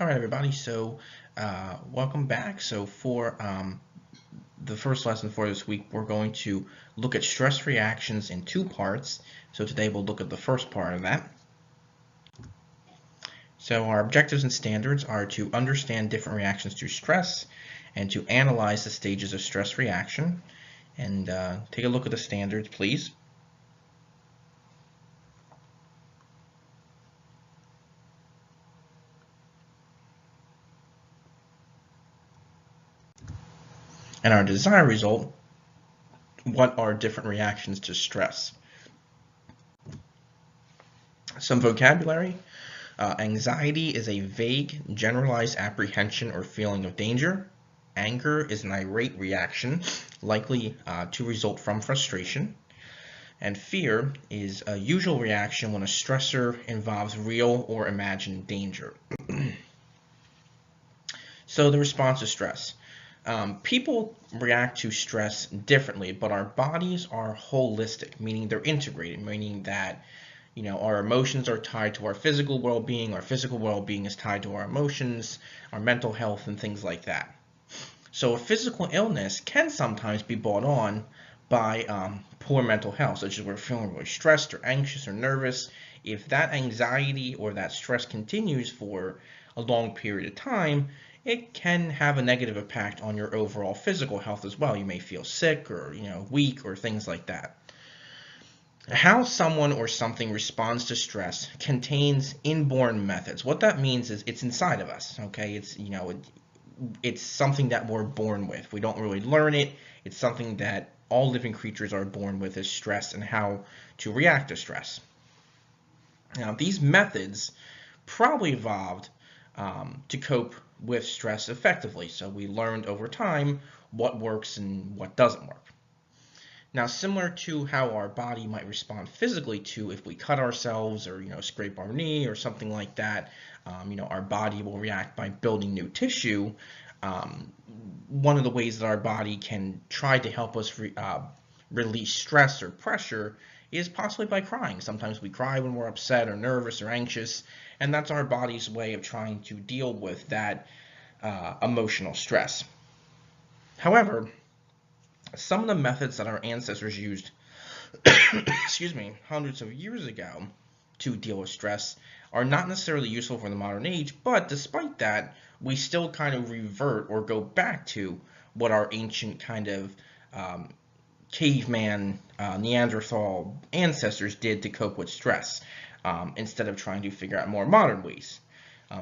All right, everybody. So, welcome back. So, for the first lesson for this week, we're going to look at stress reactions in two parts. So, today we'll look at the first part of that. So, our objectives and standards are to understand different reactions to stress and to analyze the stages of stress reaction. And take a look at the standards, please. And our desired result, what are different reactions to stress? Some vocabulary. Anxiety is a vague, generalized apprehension or feeling of danger. Anger is an irate reaction, likely to result from frustration. And fear is a usual reaction when a stressor involves real or imagined danger. So the response to stress. People react to stress differently, but our bodies are holistic, meaning they're integrated, meaning that our emotions are tied to our physical well-being, our physical well-being is tied to our emotions, our mental health, and things like that. So a physical illness can sometimes be brought on by poor mental health, such as we're feeling really stressed or anxious or nervous. If that anxiety or that stress continues for a long period of time, it can have a negative impact on your overall physical health as well. You may feel sick or weak or things like that. How someone or something responds to stress contains inborn methods. What that means is it's inside of us, okay? It's something that we're born with. We don't really learn it. It's something that all living creatures are born with, is stress and how to react to stress. Now, these methods probably evolved to cope with stress effectively. So we learned over time what works and what doesn't work. Now, similar to how our body might respond physically to if we cut ourselves or scrape our knee or something like that, our body will react by building new tissue. One of the ways that our body can try to help us release stress or pressure is possibly by crying. Sometimes we cry when we're upset or nervous or anxious, and that's our body's way of trying to deal with that emotional stress. However, some of the methods that our ancestors used excuse me, hundreds of years ago to deal with stress are not necessarily useful for the modern age, but despite that, we still kind of revert or go back to what our ancient kind of caveman, Neanderthal ancestors did to cope with stress, instead of trying to figure out more modern ways.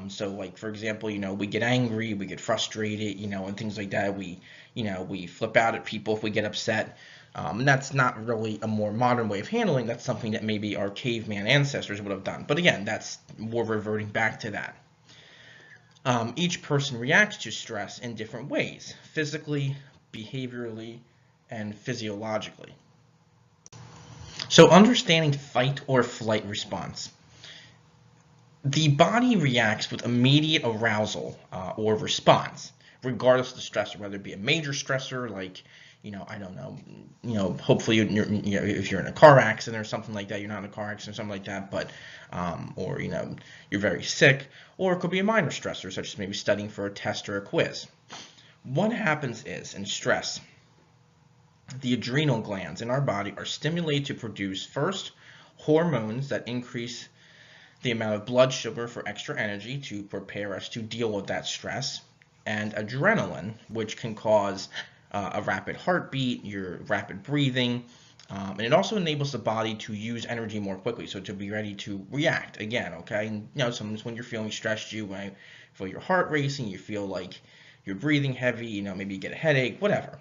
So like, for example, we get angry, we get frustrated, and things like that. We flip out at people if we get upset. And that's not really a more modern way of handling. That's something that maybe our caveman ancestors would have done. But again, we're reverting back to that. Each person reacts to stress in different ways, physically, behaviorally, and physiologically. So understanding fight or flight response. The body reacts with immediate arousal or response, regardless of the stressor, whether it be a major stressor like, I don't know, hopefully if you're in a car accident or something like that, you're not in a car accident or something like that, but, or, you're very sick, or it could be a minor stressor, such as maybe studying for a test or a quiz. What happens is, in stress, the adrenal glands in our body are stimulated to produce, first, hormones that increase the amount of blood sugar for extra energy to prepare us to deal with that stress, and adrenaline, which can cause a rapid heartbeat, your rapid breathing, and it also enables the body to use energy more quickly, so to be ready to react again, okay? And, sometimes when you're feeling stressed, you might feel your heart racing, you feel like you're breathing heavy, maybe you get a headache, whatever.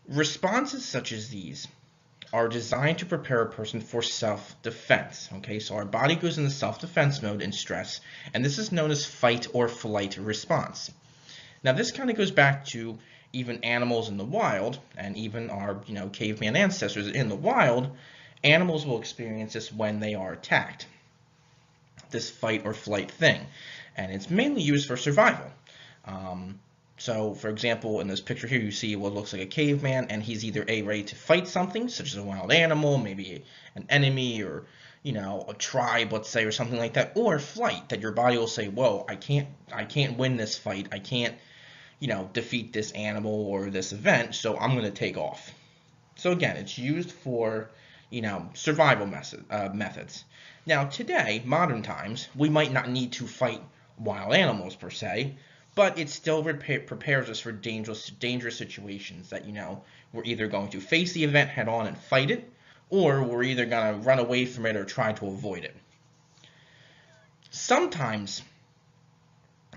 Responses such as these are designed to prepare a person for self-defense. Okay, so our body goes into self-defense mode in stress, and this is known as fight or flight response. Now, this kind of goes back to even animals in the wild, and even our caveman ancestors in the wild. Animals will experience this when they are attacked, this fight or flight thing, and it's mainly used for survival. So, for example, in this picture here, you see what looks like a caveman, and he's either ready to fight something, such as a wild animal, maybe an enemy, or you know, a tribe, let's say, or something like that, or flight, that your body will say, whoa, I can't win this fight, I can't, you know, defeat this animal or this event, so I'm going to take off. So again, it's used for, you know, survival methods. Now today, modern times, we might not need to fight wild animals per se, but it still prepares us for dangerous situations that, you know, we're either going to face the event head on and fight it, or we're either going to run away from it or try to avoid it. Sometimes,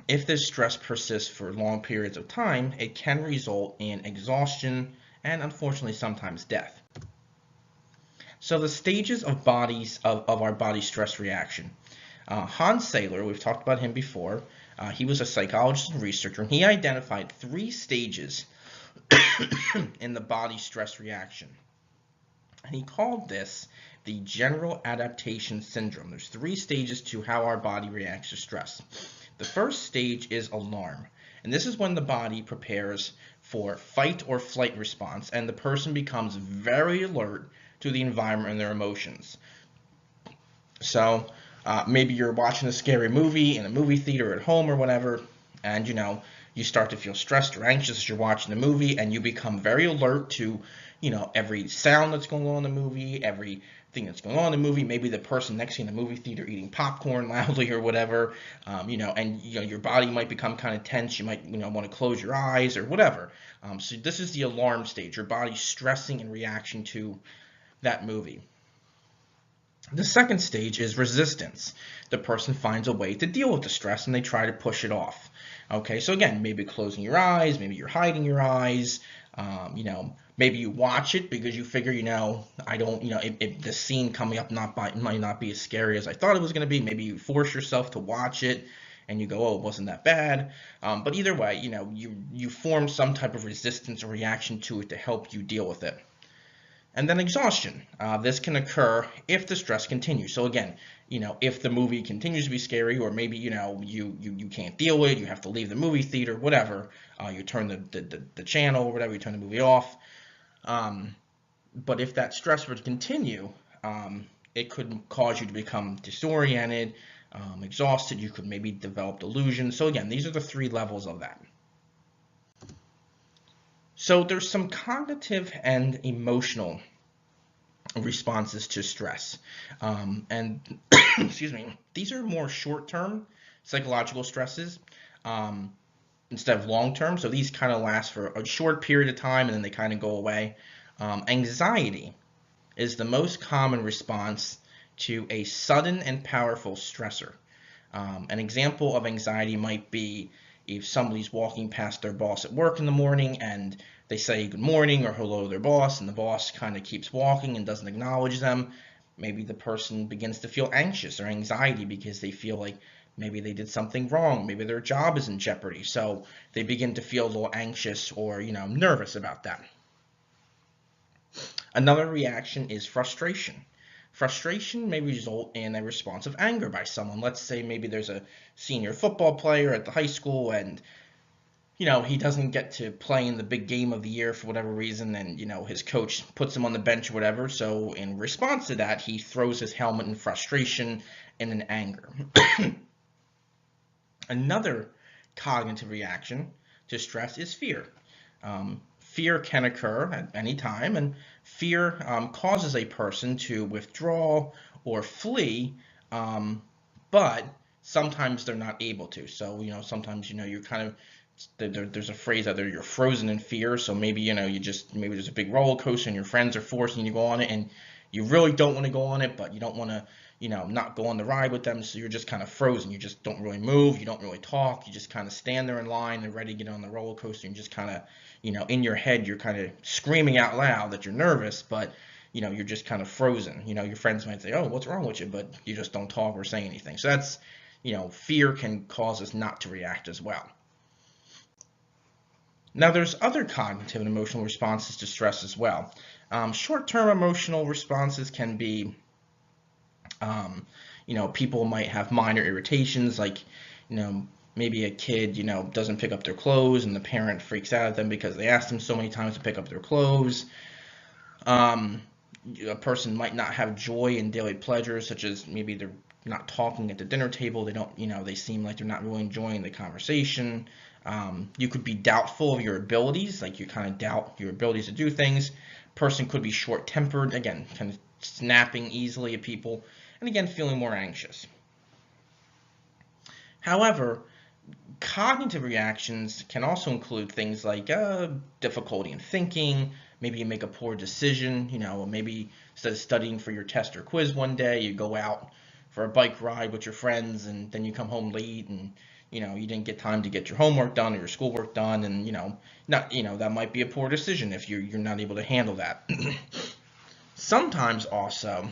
if this stress persists for long periods of time, it can result in exhaustion and unfortunately sometimes death. So the stages of our body stress reaction. Hans Seyler, we've talked about him before. He was a psychologist and researcher, and he identified 3 stages in the body stress reaction. And he called this the general adaptation syndrome. There's 3 stages to how our body reacts to stress. The first stage is alarm, and this is when the body prepares for fight or flight response, and the person becomes very alert to the environment and their emotions. So maybe you're watching a scary movie in a movie theater at home or whatever, and you know, you start to feel stressed or anxious as you're watching the movie, and you become very alert to, you know, every sound that's going on in the movie, everything that's going on in the movie. Maybe the person next to you in the movie theater eating popcorn loudly or whatever, you know, and you know, your body might become kind of tense. You might, you know, want to close your eyes or whatever. So this is the alarm stage. Your body's stressing in reaction to that movie. The second stage is resistance. The person finds a way to deal with the stress and they try to push it off. Okay, so again, maybe closing your eyes, maybe you're hiding your eyes, you know, maybe you watch it because you figure, you know, I don't, you know, if the scene coming up might not be as scary as I thought it was going to be. Maybe you force yourself to watch it and you go, oh, it wasn't that bad. But either way, you know, you form some type of resistance or reaction to it to help you deal with it. And then exhaustion. This can occur if the stress continues. So again, you know, if the movie continues to be scary, or maybe, you know, you can't deal with it, you have to leave the movie theater, whatever, you turn the channel or whatever, you turn the movie off. But if that stress were to continue, it could cause you to become disoriented, exhausted. You could maybe develop delusions. So again, these are the 3 levels of that. So there's some cognitive and emotional responses to stress. And excuse me, these are more short-term psychological stresses instead of long-term. So these kind of last for a short period of time and then they kind of go away. Anxiety is the most common response to a sudden and powerful stressor. An example of anxiety might be if somebody's walking past their boss at work in the morning and they say good morning or hello to their boss, and the boss kind of keeps walking and doesn't acknowledge them. Maybe the person begins to feel anxious or anxiety because they feel like maybe they did something wrong, maybe their job is in jeopardy, so they begin to feel a little anxious or, you know, nervous about that. Another reaction is frustration. Frustration may result in a response of anger by someone. Let's say maybe there's a senior football player at the high school and, you know, he doesn't get to play in the big game of the year for whatever reason, and, you know, his coach puts him on the bench or whatever. So in response to that, he throws his helmet in frustration and in anger. Another cognitive reaction to stress is fear. Fear can occur at any time, and fear causes a person to withdraw or flee, but sometimes they're not able to. So, you know, sometimes, you know, you're kind of, there's a phrase out there, you're frozen in fear. So maybe, you know, maybe there's a big roller coaster and your friends are forcing you to go on it and you really don't want to go on it, but you don't want to, you know, not go on the ride with them. So you're just kind of frozen. You just don't really move. You don't really talk. You just kind of stand there in line and ready to get on the roller coaster and just kind of, you know, in your head, you're kind of screaming out loud that you're nervous, but, you know, you're just kind of frozen. You know, your friends might say, oh, what's wrong with you? But you just don't talk or say anything. So that's, you know, fear can cause us not to react as well. Now, there's other cognitive and emotional responses to stress as well. Short-term emotional responses can be, you know, people might have minor irritations, like, you know, maybe a kid, you know, doesn't pick up their clothes and the parent freaks out at them because they asked them so many times to pick up their clothes. A person might not have joy in daily pleasures, such as maybe they're not talking at the dinner table. They don't, they seem like they're not really enjoying the conversation. You could be doubtful of your abilities, like you kind of doubt your abilities to do things. Person could be short-tempered, again, kind of snapping easily at people, and again, feeling more anxious. However, cognitive reactions can also include things like difficulty in thinking. Maybe you make a poor decision. Maybe instead of studying for your test or quiz one day, you go out for a bike ride with your friends, and then you come home late, and you didn't get time to get your homework done or your schoolwork done, and that might be a poor decision if you're not able to handle that. Sometimes also,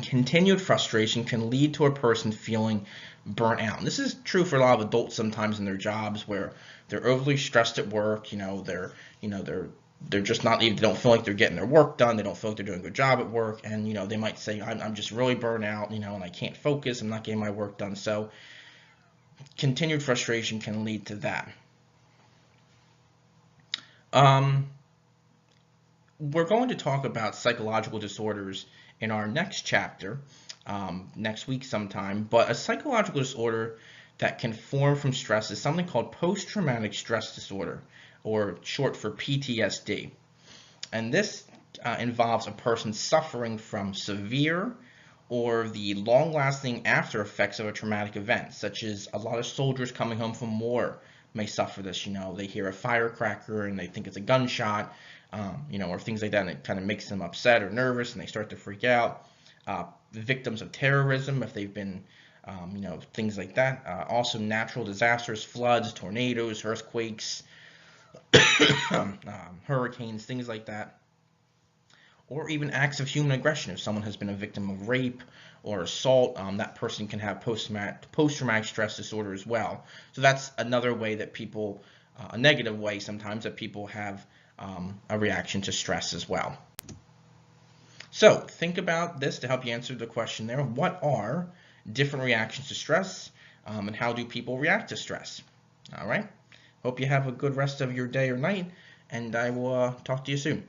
continued frustration can lead to a person feeling burnt out. And this is true for a lot of adults sometimes in their jobs where they're overly stressed at work. They're just not even, they don't feel like they're getting their work done. They don't feel like they're doing a good job at work. And, they might say, I'm just really burnt out, and I can't focus. I'm not getting my work done. So continued frustration can lead to that. We're going to talk about psychological disorders in our next chapter, next week sometime, but a psychological disorder that can form from stress is something called post-traumatic stress disorder, or short for PTSD. And this involves a person suffering from severe or the long-lasting after effects of a traumatic event, such as a lot of soldiers coming home from war may suffer this. They hear a firecracker and they think it's a gunshot, or things like that, and it kind of makes them upset or nervous, and they start to freak out. The victims of terrorism, if they've been, things like that. Also natural disasters, floods, tornadoes, earthquakes, hurricanes, things like that. Or even acts of human aggression. If someone has been a victim of rape or assault, that person can have post-traumatic stress disorder as well. So that's another way that people, a negative way sometimes, that people have a reaction to stress as well. So think about this to help you answer the question there. What are different reactions to stress, and how do people react to stress? All right. Hope you have a good rest of your day or night, and I will talk to you soon.